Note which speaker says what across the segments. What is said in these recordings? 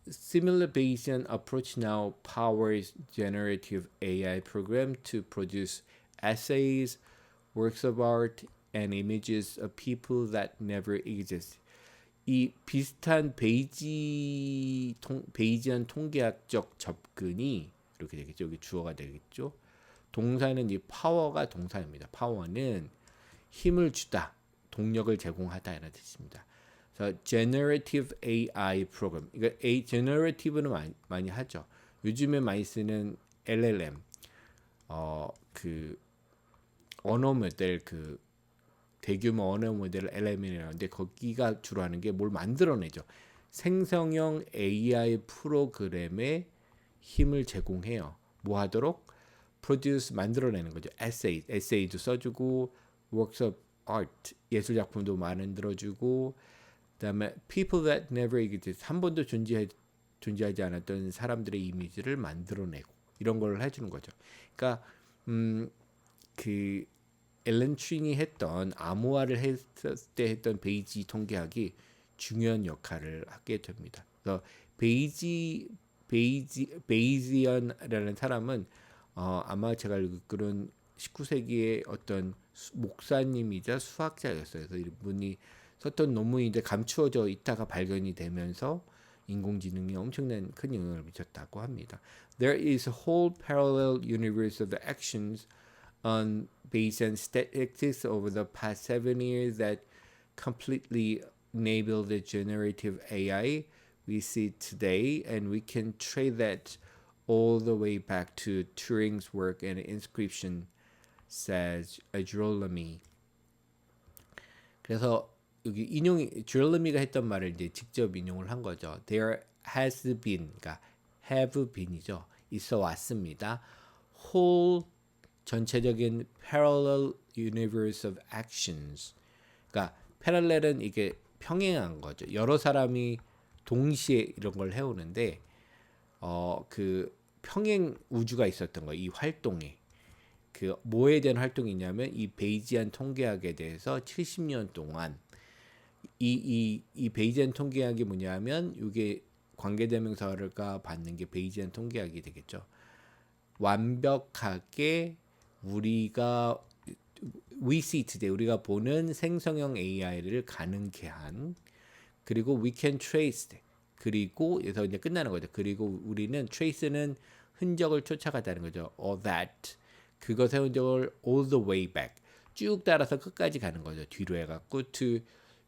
Speaker 1: Similar Bayesian approach now powers generative AI program to produce essays, works of art, and images of people that never exist. 이 비슷한 베이지안 통계학적 접근이 이렇게 되겠죠. 여기 주어가 되겠죠. 동사는 이 파워가 동사입니다. 파워는 힘을 주다, 동력을 제공하다 이런 뜻입니다. 그래서 generative AI 프로그램. 이거 generative는 많이 하죠. 요즘에 많이 쓰는 LLM, 그 언어 모델 대규모 언어 모델 LLM이라는데 거기가 주로 하는 게 뭘 만들어내죠. 생성형 AI 프로그램에 힘을 제공해요. 뭐 하도록? produce 만들어내는 거죠. 에세이도 써주고 works of art 예술 작품도 만들어주고 그다음에 people that never exist 한 번도 존재하지 않았던 사람들의 이미지를 만들어내고 이런 걸 해주는 거죠. 그러니까 그 앨런 튜링이 했던 암호화를 했을 때 했던 베이지 통계학이 중요한 역할을 하게 됩니다. 그래서 베이지언이라는 사람은 아마 제가 읽기로는 19세기의 어떤 목사님이자 수학자였어요. 그래서 이분이 썼던 논문인데 감추어져 있다가 발견이 되면서 인공지능이 엄청난 큰 영향을 미쳤다고 합니다. There is a whole parallel universe of actions on Bayesian statistics over the past 7 years that completely enable the generative AI we see today, and we can trace that all the way back to Turing's work and inscription, says Girolami. 그래서 여기 Girolami가 했던 말을 이제 직접 인용을 한 거죠. There has been, 그러니까 have been이죠. 있어 왔습니다. whole 전체적인 parallel universe of actions. 그러니까 parallel은 이게 평행한 거죠. 여러 사람이 동시에 이런 걸 해오는데 그 평행 우주가 있었던 거예요. 이 활동에. 그 뭐에 대한 활동이냐면 이 베이지안 통계학에 대해서 70년 동안 이 베이지안 통계학이 뭐냐면 이게 관계대명사가 받는 게 베이지안 통계학이 되겠죠. 완벽하게 우리가 we see today 우리가 보는 생성형 AI를 가능케 한 그리고 we can trace 그리고 여기서 이제 끝나는 거죠. 그리고 우리는 trace는 흔적을 쫓아가다는 거죠. All that 그것의 흔적을 all the way back 쭉 따라서 끝까지 가는 거죠. 뒤로 해갖고 to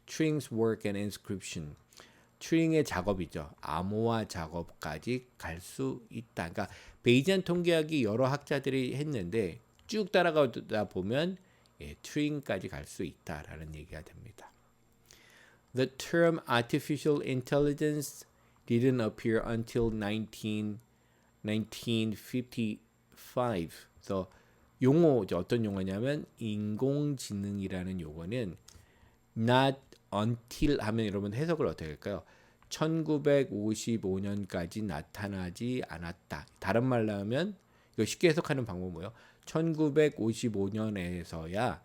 Speaker 1: Turing's work and inscription 튜링의 작업이죠. 암호화 작업까지 갈 수 있다. 그러니까 베이지안 통계학이 여러 학자들이 했는데 쭉 따라가다 보면 튜링까지 갈 수 있다라는 얘기가 됩니다. The term artificial intelligence didn't appear until 1955. 그래서 용어죠. 어떤 용어냐면 인공지능이라는 용어는 not until 하면 여러분 해석을 어떻게 할까요? 1955년까지 나타나지 않았다. 다른 말로 하면 이거 쉽게 해석하는 방법은 뭐예요? 1955년에서야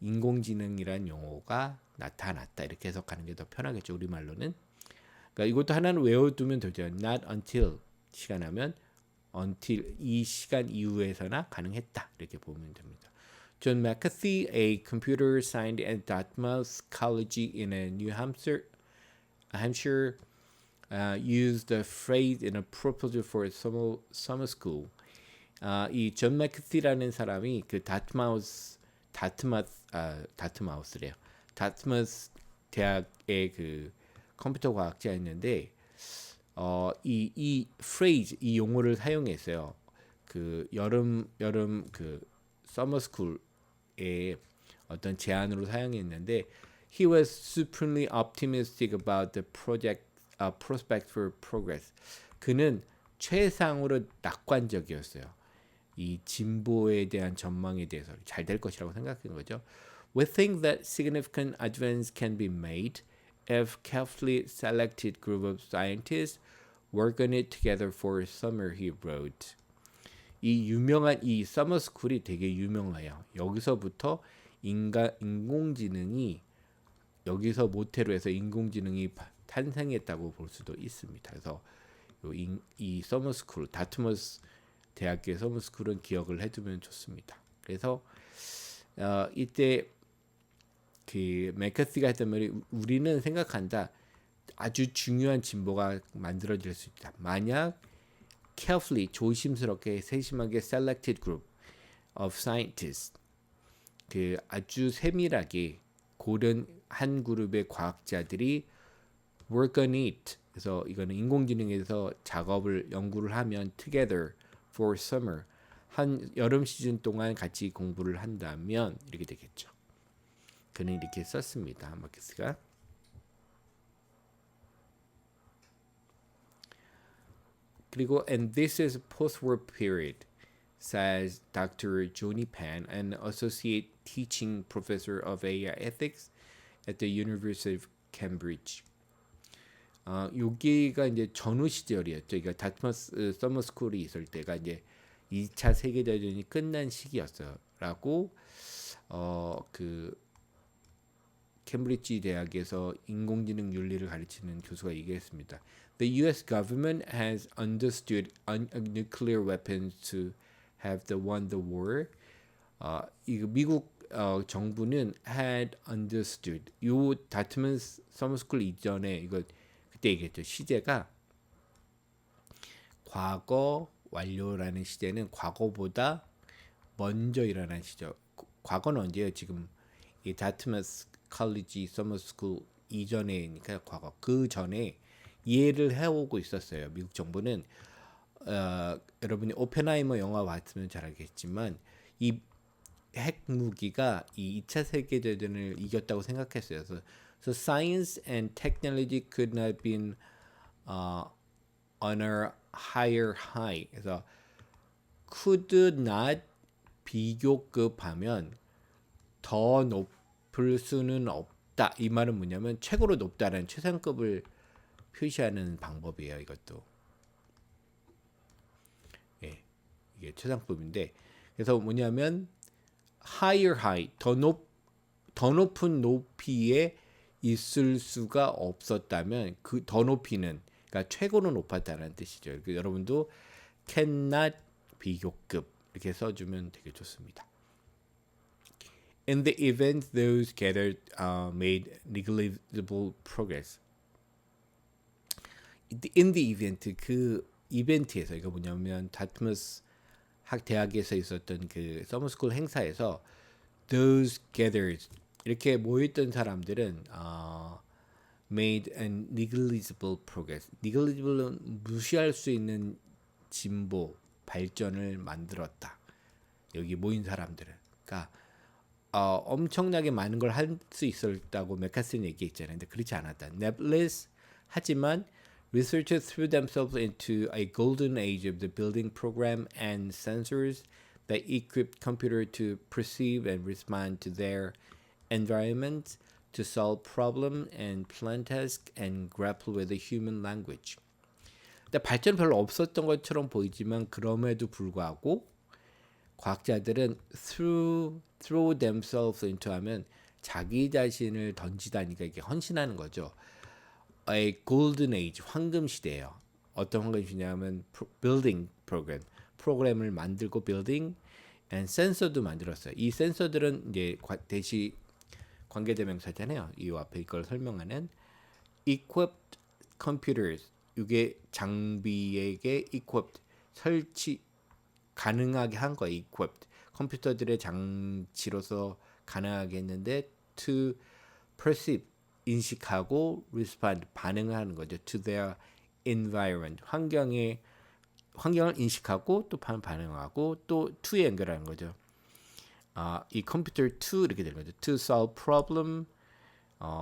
Speaker 1: 인공지능이란 용어가 나타났다. 이렇게 해석하는 게 더 편하겠죠. 우리말로는. 그러니까 이것도 하나는 외워두면 되죠. Not until 시간 하면 until 이 시간 이후에서나 가능했다. 이렇게 보면 됩니다. John McAfee, a computer scientist at Dartmouth College in New Hampshire, used the phrase in a proposal for a summer school. 이 존 맥캐피라는 사람이 그 다트마우스 대학의 그 컴퓨터 과학자였는데 이 phrase 이 용어를 사용했어요. 그 여름 그 서머 스쿨의 어떤 제안으로 사용했는데 he was supremely optimistic about the prospect for progress. 그는 최상으로 낙관적이었어요. 이 진보에 대한 전망에 대해서 잘 될 것이라고 생각한 거죠. We think that significant advance can be made if carefully selected group of scientists work on it together for summer, he wrote. 이 유명한 이 서머 스쿨이 되게 유명해요. 여기서부터 인공지능이 여기서 모태로 해서 인공지능이 탄생했다고 볼 수도 있습니다. 그래서 이 서머스쿨 다트머스 대학교의 서머스쿨은 기억을 해두면 좋습니다. 그래서 이때 그 맥카시가 했던 말이 우리는 생각한다. 아주 중요한 진보가 만들어질 수 있다. 만약 carefully 조심스럽게 세심하게 selected group of scientists 그 아주 세밀하게 고른 한 그룹의 과학자들이 work on it 그래서 이거는 인공지능에서 연구를 하면 together for summer 한 여름 시즌 동안 같이 공부를 한다면 이렇게 되겠죠. 그는 이렇게 썼습니다. 마켓스가. 그리고 and this is post-war period, says Dr. Johnny Pan, an associate teaching professor of AI ethics at the University of Cambridge. 여기가 이제 전후 시절이었죠. 그러니까 다트머스 서머 스쿨이 있을 때가 이제 2차 세계 대전이 끝난 시기였어라고 그 캠브리지 대학에서 인공지능 윤리를 가르치는 교수가 얘기했습니다. The U.S. government has understood nuclear weapons to have won the war. 이거 미국 정부는 had understood. 요 다트머스 서머스쿨 이전에 이거 그때 얘기했죠. 시제가 과거 완료라는 시제는 과거보다 먼저 일어난 시죠. 과거는 언제예요? 지금 이 다트머스 컬리지 서머스쿨 이전에니까 과거 그 전에 이해를 해오고 있었어요. 미국 정부는 여러분이 오펜하이머 영화 봤으면 잘 알겠지만 이 핵무기가 이 2차 세계대전을 이겼다고 생각했어요. So science and technology could not been on a higher high. 그래서 could not 비교급하면 더 높을 수는 없다. 이 말은 뭐냐면 최고로 높다는 최상급을 표시하는 방법이에요. 이것도. 예, 이게 최상급인데 그래서 뭐냐면 higher high 더 높은 높이에 있을 수가 없었다면 그 더 높이는 그러니까 최고로 높았다는 뜻이죠. 여러분도 cannot 비교급 이렇게 써주면 되게 좋습니다. In the event, those gathered made negligible progress. In the event 그 이벤트에서 이거 뭐냐면 다트머스 대학에서 있었던 그 서머스쿨 행사에서 those gathered 이렇게 모였던 사람들은 made an negligible progress. negligible은 무시할 수 있는 진보 발전을 만들었다. 여기 모인 사람들은 그러니까 엄청나게 많은 걸 할 수 있었다고 맥카스는 얘기했잖아요. 근데 그렇지 않았다. Nevertheless, 하지만 researchers threw themselves into a golden age of the building program and sensors that equipped computers to perceive and respond to their environment, to solve problems and plan tasks and grapple with the human language. 근데 발전 별로 없었던 것처럼 보이지만 그럼에도 불구하고 과학자들은 throw themselves into 하면 자기 자신을 던지다니까 이게 헌신하는 거죠. A golden age, 황금 시대예요. 어떤 황금 시대냐면 building program, 프로그램을 만들고 building and sensor도 만들었어요. 이 센서들은 이제 대시 관계대명사잖아요. 이 앞에 이걸 설명하는 equipped computers, 이게 장비에게 equipped 설치 가능하게 한 거예요. equipped 컴퓨터들의 장치로서 가능하게 했는데 to perceive 인식하고 respond 반응하는 거죠. to their environment 환경을 인식하고 또 반응하고 또 to에 연결하는 거죠. 이 컴퓨터 to 이렇게 되는 거죠. to solve problem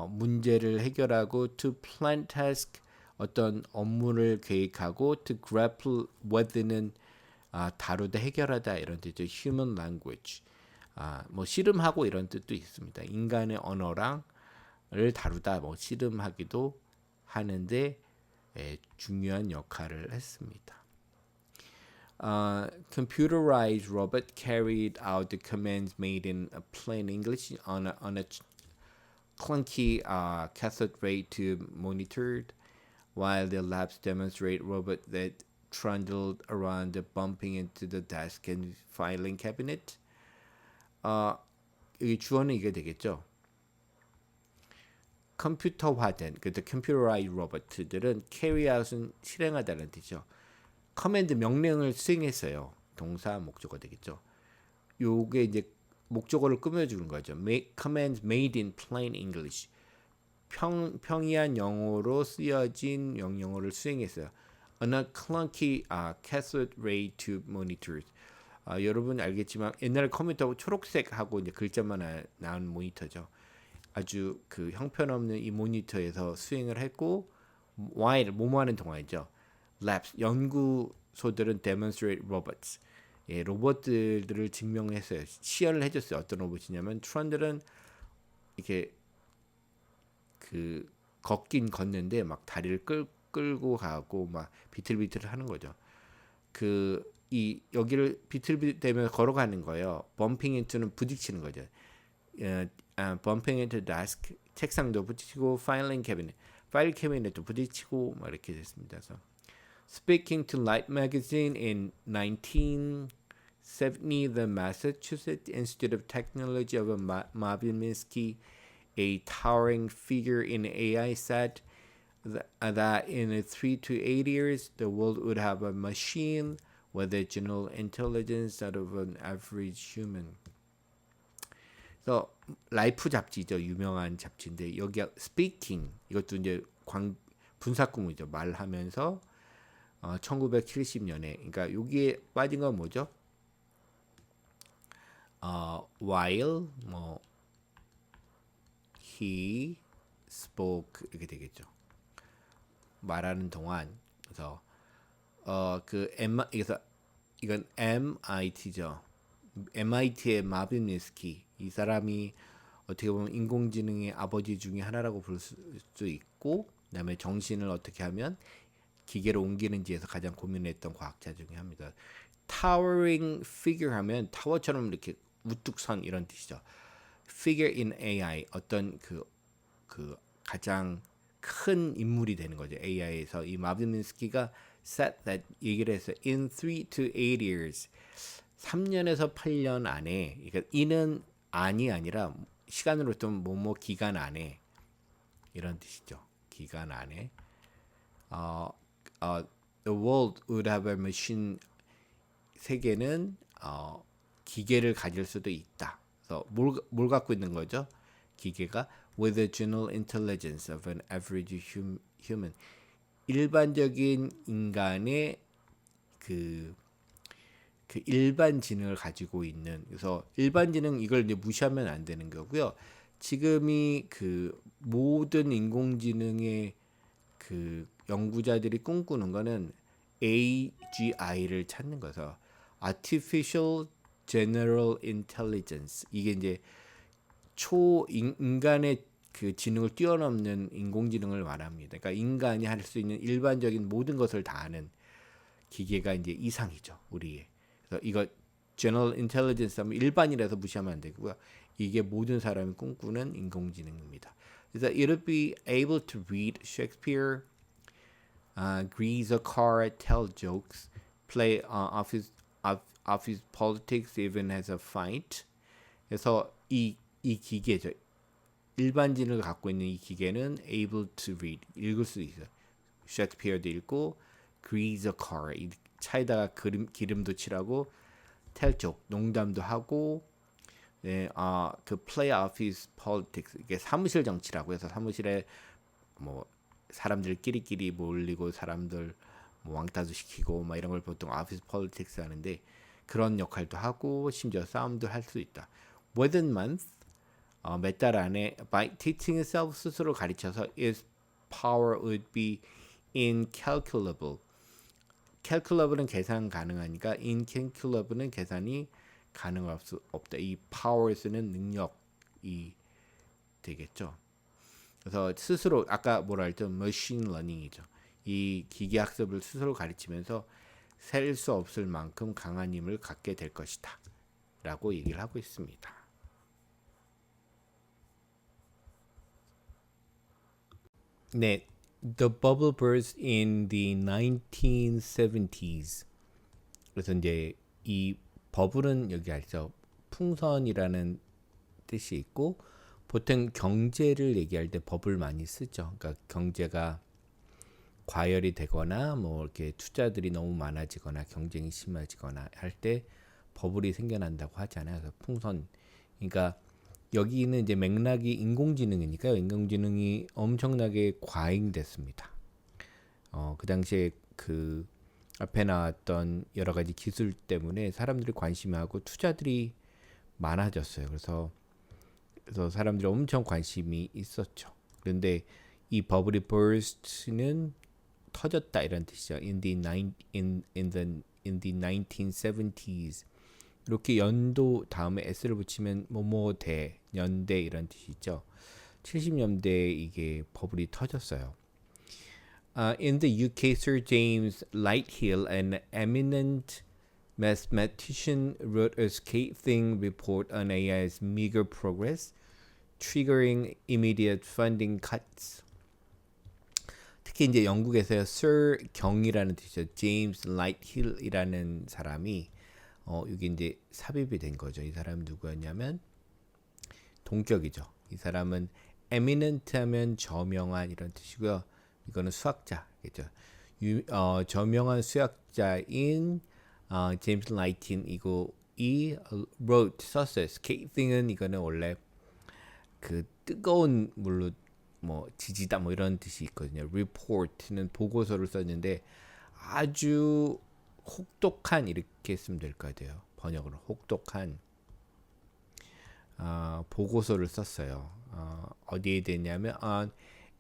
Speaker 1: 문제를 해결하고 to plan task 어떤 업무를 계획하고 to grapple with는 다루다 해결하다 이런 뜻이죠. human language 뭐 씨름하고 이런 뜻도 있습니다. 인간의 언어랑을 다루다 뭐 씨름하기도 하는데 중요한 역할을 했습니다. Computerized robot carried out the commands made in plain English on a clunky cathode ray tube monitored, while the labs demonstrate robot that trundled around, bumping into the desk and filing cabinet. 이 주어는 이게 되겠죠. 컴퓨터화된, 그러니까 computerized 로봇들은 carry out은 실행하다는 뜻이죠. 커맨드 명령을 수행했어요. 동사 목적어 되겠죠. 요게 이제 목적어를 꾸며주는 거죠. Commands made in plain English. 평이한 영어로 쓰여진 명령어를 수행했어요. On a clunky cathode ray tube monitors. 여러분 알겠지만 옛날 컴퓨터 초록색하고 이제 글자만 나온 모니터죠. 아주 그 형편없는 이 모니터에서 수행을 했고, while 뭐하는 동안이죠. Labs 연구소들은 demonstrate robots. 예, 로봇들을 증명했어요. 시연을 해줬어요. 어떤 로봇이냐면 트런들은 이렇게 그 걷긴 걷는데 막 다리를 끌고 가고 막 비틀비틀 하는 거죠. 이 여기를 비틀비틀대면서 걸어가는 거예요. 범핑 인투는 부딪히는 거죠. 범핑 인투 데스크 책상도 부딪히고 파일 캐비넷도 부딪히고 막 이렇게 됐습니다. 그래서 Speaking to Light magazine in 1970, the Massachusetts Institute of Technology of Marvin Minsky, a towering figure in AI, said that in 3 to 8 years, the world would have a machine with the general intelligence of an average human. 그래서 라이프 잡지죠. 유명한 잡지인데 여기 speaking 이것도 이제 분사구문이죠. 말하면서 1970년에 그러니까 여기에 빠진 건 뭐죠? While 뭐 he spoke 이렇게 되겠죠. 말하는 동안. 그래서 그래서 이건 MIT죠. MIT의 마빈 미스키 이 사람이 어떻게 보면 인공지능의 아버지 중에 하나라고 부를 수 있고, 그다음에 정신을 어떻게 하면 기계로 옮기는지에서 가장 고민했던 과학자 중에 합니다. Towering figure 하면 타워처럼 이렇게 우뚝 선 이런 뜻이죠. Figure in AI 어떤 그 가장 큰 인물이 되는 거죠. AI에서 이 마빈 미스키가 said that 얘기를 했어요. In 3 to 8 years 3년에서 8년 안에, 그러니까 이는 안이 아니라 시간으로 좀 뭐뭐 기간 안에 이런 뜻이죠. 기간 안에 the world would have a machine. 세계는 기계를 가질 수도 있다. 그래서 뭘 갖고 있는 거죠? 기계가 with the general intelligence of an average human. 일반적인 인간의 그 일반 지능을 가지고 있는. 그래서 일반 지능 이걸 이제 무시하면 안 되는 거고요. 지금이 그 모든 인공지능의 그 연구자들이 꿈꾸는 거는 AGI를 찾는 거죠. Artificial General Intelligence. 이게 이제 인간의 그 지능을 뛰어넘는 인공지능을 말합니다. 그러니까 인간이 할 수 있는 일반적인 모든 것을 다 아는 기계가 이제 이상이죠, 우리의. 그래서 이거 General Intelligence 하면 일반이라서 무시하면 안 되고요. 이게 모든 사람이 꿈꾸는 인공지능입니다. 그래서 it'll be able to read Shakespeare, grease a car, tell jokes, play office politics, even has a fight. 그래서 이 기계죠. 일반 지능을 갖고 있는 이 기계는 able to read, 읽을 수 있어요. 셰익스피어도 읽고, grease a car, 이 차에다가 기름도 칠하고, tell joke, 농담도 하고, 네, 그 play office politics, 이게 사무실 정치라고 해서 사무실에 뭐 사람들끼리 몰리고 사람들 뭐 왕따도 시키고 막 이런 걸 보통 office politics 하는데, 그런 역할도 하고 심지어 싸움도 할 수 있다. Within month, 몇 달 안에 by teaching itself, 스스로 가르쳐서 its power would be incalculable. calculable은 계산 가능하니까 incalculable은 계산이 가능할 수 없다. 이 power 쓰는 능력이 되겠죠. 그래서 스스로 아까 뭐라 했죠? machine learning이죠. 이 기계 학습을 스스로 가르치면서 셀 수 없을 만큼 강한 힘을 갖게 될 것이다. 라고 얘기를 하고 있습니다. 네, the bubble burst in the 1970s. 그래서 이제 이 버블은 여기 알죠? 풍선이라는 뜻이 있고 보통 경제를 얘기할 때 버블 많이 쓰죠. 그러니까 경제가 과열이 되거나 뭐 이렇게 투자들이 너무 많아지거나 경쟁이 심해지거나 할 때 버블이 생겨난다고 하잖아요. 그래서 풍선. 그러니까 여기는 이제 맥락이 인공지능이니까요. 인공지능이 엄청나게 과잉됐습니다. 그 당시에 그 앞에 나왔던 여러 가지 기술 때문에 사람들이 관심하고 투자들이 많아졌어요. 그래서 사람들이 엄청 관심이 있었죠. 그런데 이 버블이 burst는 터졌다 이런 뜻이죠. in the 1970s 이렇게 연도 다음에 s를 붙이면 뭐뭐 대 연대 이런 뜻이죠. 70년대에 이게 버블이 터졌어요. In the UK, Sir James Lighthill, an eminent mathematician, wrote a scathing report on AI's meager progress, triggering immediate funding cuts. 특히 이제 영국에서요, Sir 경이라는 뜻이죠. James Lighthill이라는 사람이 이게 이제 삽입이 된 거죠. 이 사람 누구였냐면 동격이죠. 이 사람은 eminent 하면 저명한 이런 뜻이고요. 이거는 수학자겠죠. 저명한 수학자인 제임스 라이틴 이 wrote 썼어요. scathing은 이거는 원래 그 뜨거운 물로 뭐 지지다 뭐 이런 뜻이 있거든요. report는 보고서를 썼는데 아주 혹독한 이렇게 쓰면 될 것 같아요. 번역으로 혹독한 보고서를 썼어요. 어디에 됐냐면 on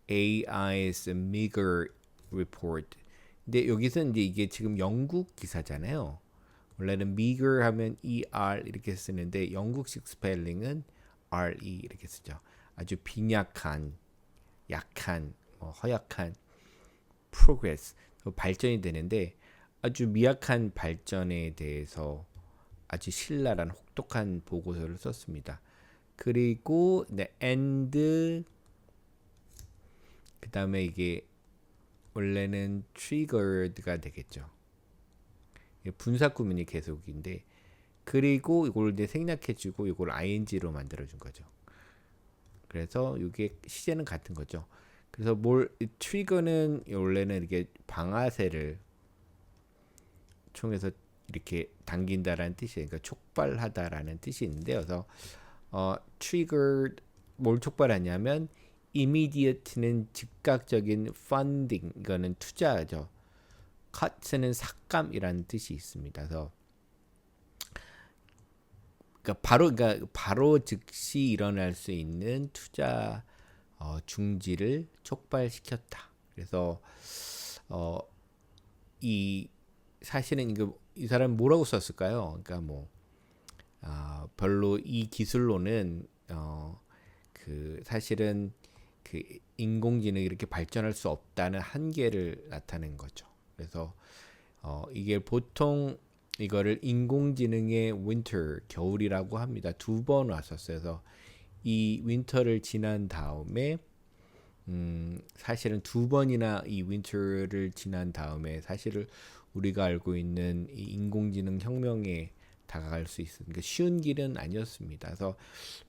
Speaker 1: AI's meager report. 근데 여기서 이제 이게 지금 영국 기사잖아요. 원래는 meager 하면 ER 이렇게 쓰는데 영국식 스펠링은 RE 이렇게 쓰죠. 아주 빈약한, 약한, 허약한 progress, 발전이 되는데 아주 미약한 발전에 대해서 아주 신랄한 혹독한 보고서를 썼습니다. 그리고 and 그 다음에 이게 원래는 triggered가 되겠죠. 분사 구문이 계속인데 그리고 이걸 이제 생략해주고 이걸 ing로 만들어준 거죠. 그래서 이게 시제는 같은 거죠. 그래서 트리거는 원래는 이렇게 방아쇠를 총에서 이렇게 당긴다라는 뜻이에요. 그러니까 촉발하다라는 뜻이 있는데, 그래서 triggered 뭘 촉발하냐면 immediate는 즉각적인 funding 이거는 투자죠. cut는 삭감이라는 뜻이 있습니다. 그래서 그러니까 바로 즉시 일어날 수 있는 투자 중지를 촉발시켰다. 그래서 이 사실은 이 사람 뭐라고 썼을까요? 그러니까 별로 이 기술로는 그 사실은 그 인공지능이 이렇게 발전할 수 없다는 한계를 나타낸 거죠. 그래서 이게 보통 이거를 인공지능의 winter 겨울이라고 합니다. 2번 왔었어요. 그래서 이 윈터를 지난 다음에 사실은 2번이나 이 윈터를 지난 다음에 사실을 우리가 알고 있는 이 인공지능 혁명에 다가갈 수 있으니까 그러니까 쉬운 길은 아니었습니다. 그래서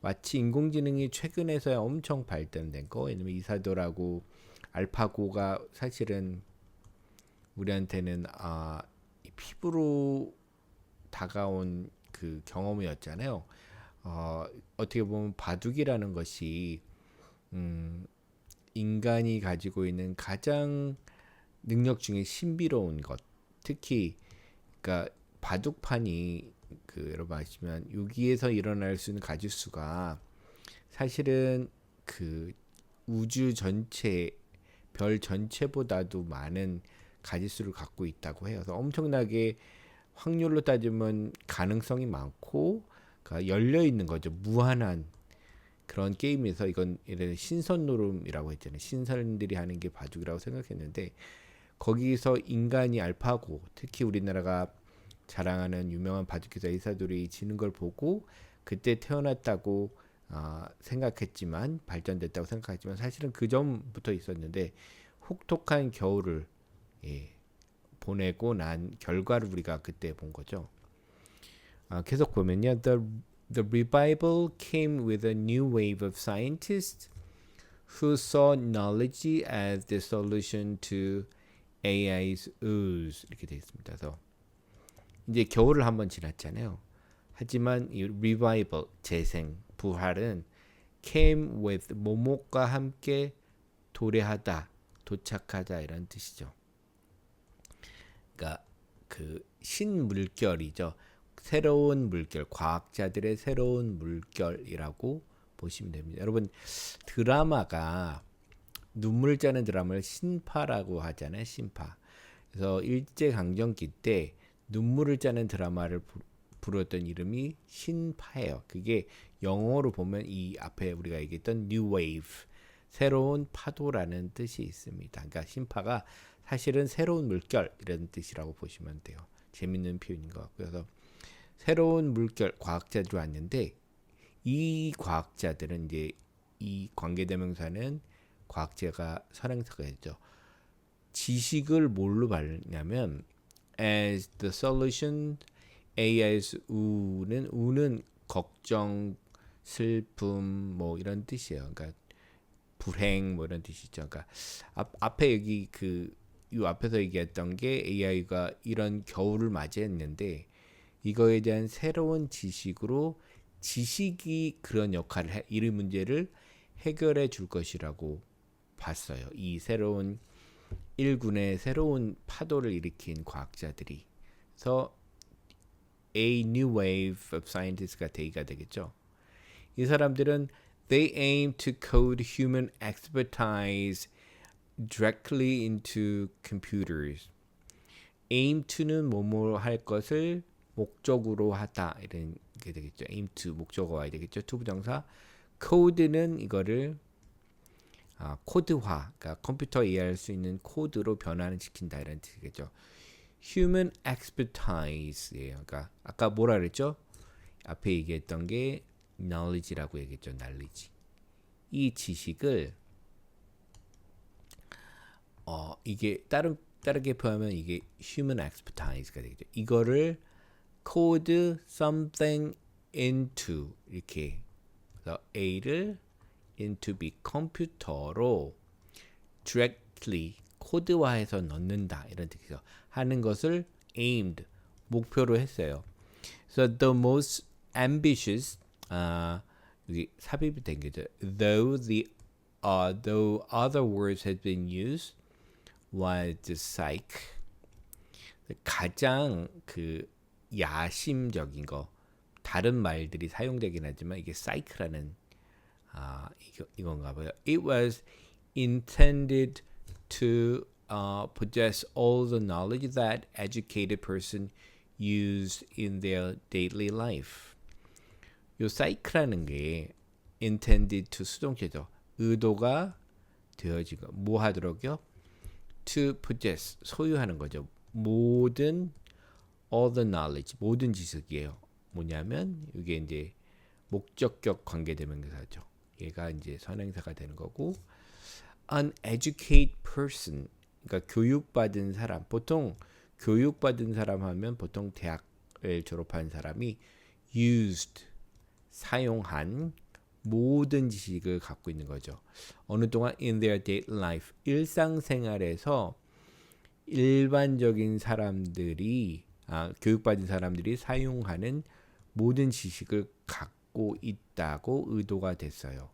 Speaker 1: 마치 인공지능이 최근에서야 엄청 발전된 거, 왜냐면 이사도라고 알파고가 사실은 우리한테는 피부로 다가온 그 경험이었잖아요. 어떻게 보면 바둑이라는 것이 인간이 가지고 있는 가장 능력 중에 신비로운 것, 특히 그러니까 바둑판이 여러분 아시지만 여기에서 일어날 수 있는 가짓수가 사실은 그 우주 전체 별 전체보다도 많은 가짓수를 갖고 있다고 해요. 그래서 엄청나게 확률로 따지면 가능성이 많고 그러니까 열려 있는 거죠. 무한한 그런 게임에서 이건 예를 신선 노름이라고 했잖아요. 신선들이 하는 게 바둑이라고 생각했는데 거기서 인간이 알파고 특히 우리나라가 자랑하는 유명한 바둑기사 이사돌이 지는 걸 보고 그때 태어났다고 생각했지만 발전됐다고 생각했지만 사실은 그 전부터 있었는데 혹독한 겨울을 보내고 난 결과를 우리가 그때 본 거죠. 계속 보면요. The revival came with a new wave of scientists who saw knowledge as the solution to AI's ooze. 이렇게 되어 있습니다. 그래서 이제 겨울을 한번 지났잖아요. 하지만 이 revival, 재생, 부활은 came with 뭐뭐과 함께 도래하다, 도착하다 이런 뜻이죠. 그러니까 그 신물결이죠. 새로운 물결, 과학자들의 새로운 물결이라고 보시면 됩니다. 여러분 드라마가 눈물 짜는 드라마를 신파라고 하잖아요. 신파. 그래서 일제강점기 때 눈물을 짜는 드라마를 부르던 이름이 신파예요. 그게 영어로 보면 이 앞에 우리가 얘기했던 new wave, 새로운 파도라는 뜻이 있습니다. 그러니까 신파가 사실은 새로운 물결 이런 뜻이라고 보시면 돼요. 재밌는 표현인 것 같고요. 그래서 새로운 물결 과학자들이 왔는데 이 과학자들은 이제 이 관계대명사는 과학자가 선행사가 되죠. 지식을 뭘로 받냐면 as the solution, A as 우는 걱정, 슬픔 뭐 이런 뜻이에요. 그러니까 불행 뭐 이런 뜻이죠. 그러니까 앞에 여기 이 앞에서 얘기했던 게 AI가 이런 겨울을 맞이했는데 이거에 대한 새로운 지식으로 지식이 그런 역할을 이 문제를 해결해 줄 것이라고 봤어요. 이 새로운 일군의 새로운 파도를 일으킨 과학자들이. 그래서 A new wave of scientists가 대의가 되겠죠. 이 사람들은 they aim to code human expertise directly into computers. aim to는 뭐뭐 할 것을 목적으로 하다 이런 게 되겠죠. aim to 목적어가 와야 되겠죠. to 부정사. code는 이거를 코드화, 그러니까 컴퓨터에 이해할 수 있는 코드로 변환시킨다 이런 뜻이겠죠. human expertise예요. 그러니까 아까 뭐라 그랬죠? 앞에 얘기했던 게 knowledge라고 얘기했죠. knowledge. 이 지식을 이게 다르게 표현하면 이게 human expertise가 되겠죠. 이거를 code something into 이렇게 그래서 A를 into B 컴퓨터로 directly 코드화해서 넣는다 이런 뜻이죠. 하는 것을 aimed 목표로 했어요. So the most ambitious 여기 삽입이 된 거죠. Though other words had been used was the psych. 가장 그 야심적인 거 다른 말들이 사용되긴 하지만 이게 psych라는 이건가 봐요. It was intended to possess all the knowledge that educated person used in their daily life. 요 psych라는 게 intended to 수동태죠. 의도가 되어지고 뭐 하도록요? To possess 소유하는 거죠. 모든 all the knowledge 모든 지식이에요. 뭐냐면 이게 이제 목적격 관계대명사죠. 얘가 이제 선행사가 되는 거고 an educated person 그러니까 교육받은 사람 보통 교육받은 사람 하면 보통 대학을 졸업한 사람이 used 사용한 모든 지식을 갖고 있는 거죠. 어느 동안 in their daily life 일상생활에서 일반적인 사람들이 교육받은 사람들이 사용하는 모든 지식을 갖고 있다고 의도가 됐어요.